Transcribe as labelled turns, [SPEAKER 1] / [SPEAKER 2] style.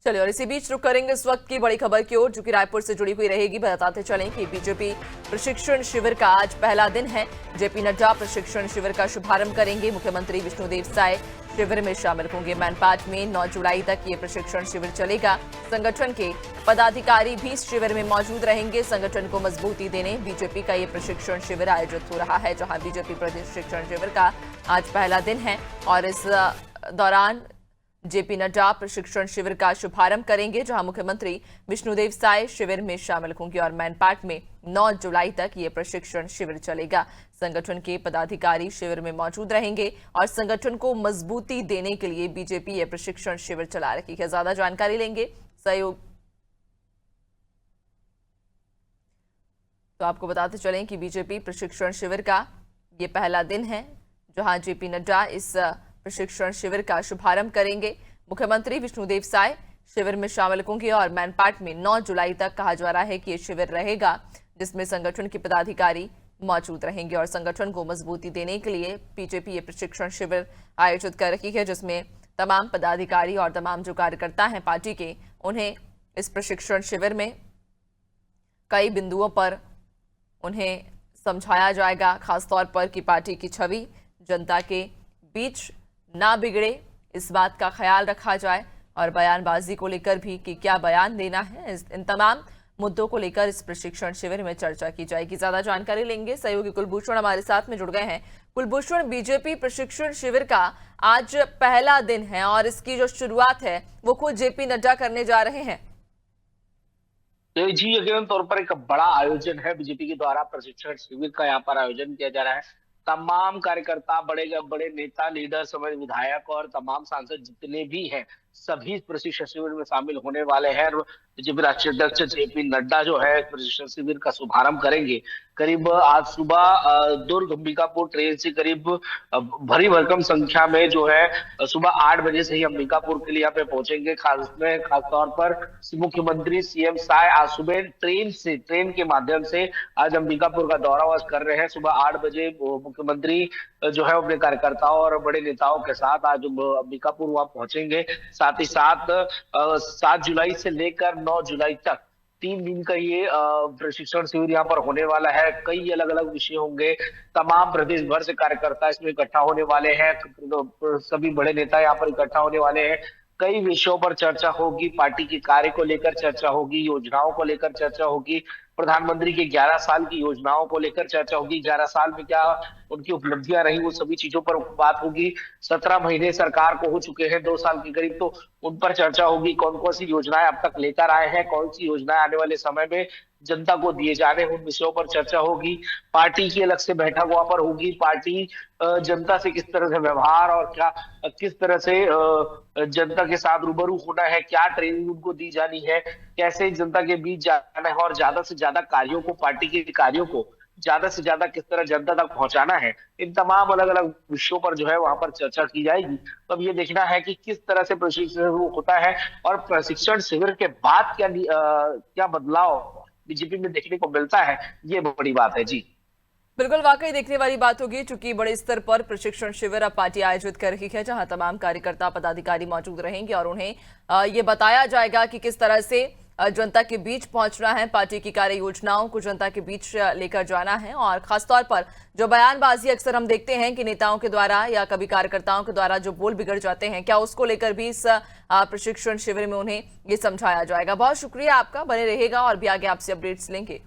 [SPEAKER 1] चलिए और इसी बीच रुक करेंगे इस वक्त की बड़ी खबर की ओर, जो कि रायपुर से जुड़ी हुई रहेगी। बताते चलें कि बीजेपी प्रशिक्षण शिविर का आज पहला दिन है। जेपी नड्डा प्रशिक्षण शिविर का शुभारंभ करेंगे। मुख्यमंत्री विष्णुदेव साय शिविर में शामिल होंगे। मैनपाट में 9 जुलाई तक ये प्रशिक्षण शिविर चलेगा। संगठन के पदाधिकारी भी शिविर में मौजूद रहेंगे। संगठन को मजबूती देने बीजेपी का ये प्रशिक्षण शिविर आयोजित हो रहा है, जहां बीजेपी प्रशिक्षण शिविर का आज पहला दिन है और इस दौरान जेपी नड्डा प्रशिक्षण शिविर का शुभारंभ करेंगे, जहां मुख्यमंत्री विष्णुदेव साय शिविर में शामिल होंगे और मैनपाट में 9 जुलाई तक ये प्रशिक्षण शिविर चलेगा। संगठन के पदाधिकारी शिविर में मौजूद रहेंगे और संगठन को मजबूती देने के लिए बीजेपी ये प्रशिक्षण शिविर चला रही है। ज्यादा जानकारी लेंगे सहयोग। तो आपको बताते चलें कि बीजेपी प्रशिक्षण शिविर का ये पहला दिन है, जहां जेपी नड्डा इस प्रशिक्षण शिविर का शुभारंभ करेंगे। मुख्यमंत्री विष्णुदेव साय शिविर में शामिल होंगे और मैनपाट में 9 जुलाई तक कहा जा रहा है कि यह शिविर रहेगा, जिसमें संगठन के पदाधिकारी मौजूद रहेंगे और संगठन को मजबूती देने के लिए बीजेपी ये प्रशिक्षण शिविर आयोजित कर रही है, जिसमें तमाम पदाधिकारी और तमाम जो कार्यकर्ता हैं पार्टी के, उन्हें इस प्रशिक्षण शिविर में कई बिंदुओं पर उन्हें समझाया जाएगा। खासतौर पर कि पार्टी की छवि जनता के बीच ना बिगड़े, इस बात का ख्याल रखा जाए और बयानबाजी को लेकर भी कि क्या बयान देना है, इन तमाम मुद्दों को लेकर इस प्रशिक्षण शिविर में चर्चा की जाएगी। ज्यादा जानकारी लेंगे सहयोगी कुलभूषण हमारे साथ में जुड़ गए हैं। कुलभूषण, बीजेपी प्रशिक्षण शिविर का आज पहला दिन है और इसकी जो शुरुआत है वो खुद जेपी नड्डा करने जा रहे हैं।
[SPEAKER 2] तो जी, यकीनन तौर पर एक बड़ा आयोजन है। बीजेपी के द्वारा प्रशिक्षण शिविर का यहाँ पर आयोजन किया जा रहा है। तमाम कार्यकर्ता, बड़े बड़े नेता, लीडर, समझ विधायक और तमाम सांसद जितने भी हैं, सभी प्रशिक्षण शिविर में शामिल होने वाले हैं। बीजेपी राष्ट्रीय अध्यक्ष जेपी नड्डा जो है प्रशिक्षण शिविर का शुभारंभ करेंगे। करीब आज सुबह दुर्ग अंबिकापुर ट्रेन से करीब भरी भरकम संख्या में जो है सुबह 8 बजे से ही अंबिकापुर के लिए यहाँ पे पहुंचेंगे। खासतौर पर मुख्यमंत्री सीएम साय आज सुबह ट्रेन के माध्यम से आज अंबिकापुर का दौरा कर रहे हैं। सुबह 8 बजे मुख्यमंत्री जो है अपने कार्यकर्ताओं और बड़े नेताओं के साथ आज अंबिकापुर वहां पहुंचेंगे। साथ ही साथ 7 जुलाई से लेकर 9 जुलाई तक 3 दिन का ये प्रशिक्षण शिविर यहाँ पर होने वाला है। कई अलग अलग विषय होंगे। तमाम प्रदेश भर से कार्यकर्ता इसमें इकट्ठा होने वाले हैं। सभी बड़े नेता यहाँ पर इकट्ठा होने वाले हैं। कई विषयों पर चर्चा होगी। पार्टी के कार्य को लेकर चर्चा होगी, योजनाओं को लेकर चर्चा होगी, प्रधानमंत्री के 11 साल की योजनाओं को लेकर चर्चा होगी। 11 साल में क्या उनकी उपलब्धियां रही, वो सभी चीजों पर बात होगी। 17 महीने सरकार को हो चुके हैं, 2 साल के करीब, तो उन पर चर्चा होगी। कौन कौन सी योजनाएं अब तक लेकर आए हैं, कौन सी योजनाएं आने वाले समय में जनता को दिए जाने, उन विषयों पर चर्चा होगी। पार्टी की अलग से बैठक वहां पर होगी। पार्टी जनता से किस तरह से व्यवहार और क्या किस तरह से जनता के साथ रूबरू होना है, क्या ट्रेनिंग उनको दी जानी है, कैसे जनता के बीच जाना है और ज्यादा से ज्यादा कार्यों को, पार्टी के कार्यों को ज्यादा से ज्यादा किस तरह जनता तक पहुंचाना है, इन तमाम अलग अलग विषयों पर जो है वहां पर चर्चा की जाएगी। तो अब ये देखना है कि किस तरह से प्रशिक्षण होता है और प्रशिक्षण शिविर के बाद क्या बदलाव बीजेपी में देखने को मिलता है, ये बड़ी बात है। जी
[SPEAKER 1] बिल्कुल, वाकई देखने वाली बात होगी, चूंकि बड़े स्तर पर प्रशिक्षण शिविर अब पार्टी आयोजित कर रही है, जहां तमाम कार्यकर्ता पदाधिकारी मौजूद रहेंगे और उन्हें ये बताया जाएगा कि किस तरह से जनता के बीच पहुंचना है, पार्टी की कार्य योजनाओं को जनता के बीच लेकर जाना है। और खासतौर पर जो बयानबाजी अक्सर हम देखते हैं कि नेताओं के द्वारा या कभी कार्यकर्ताओं के द्वारा जो बोल बिगड़ जाते हैं, क्या उसको लेकर भी इस प्रशिक्षण शिविर में उन्हें ये समझाया जाएगा। बहुत शुक्रिया आपका, बने रहेगा और भी आगे आपसे अपडेट्स लेंगे।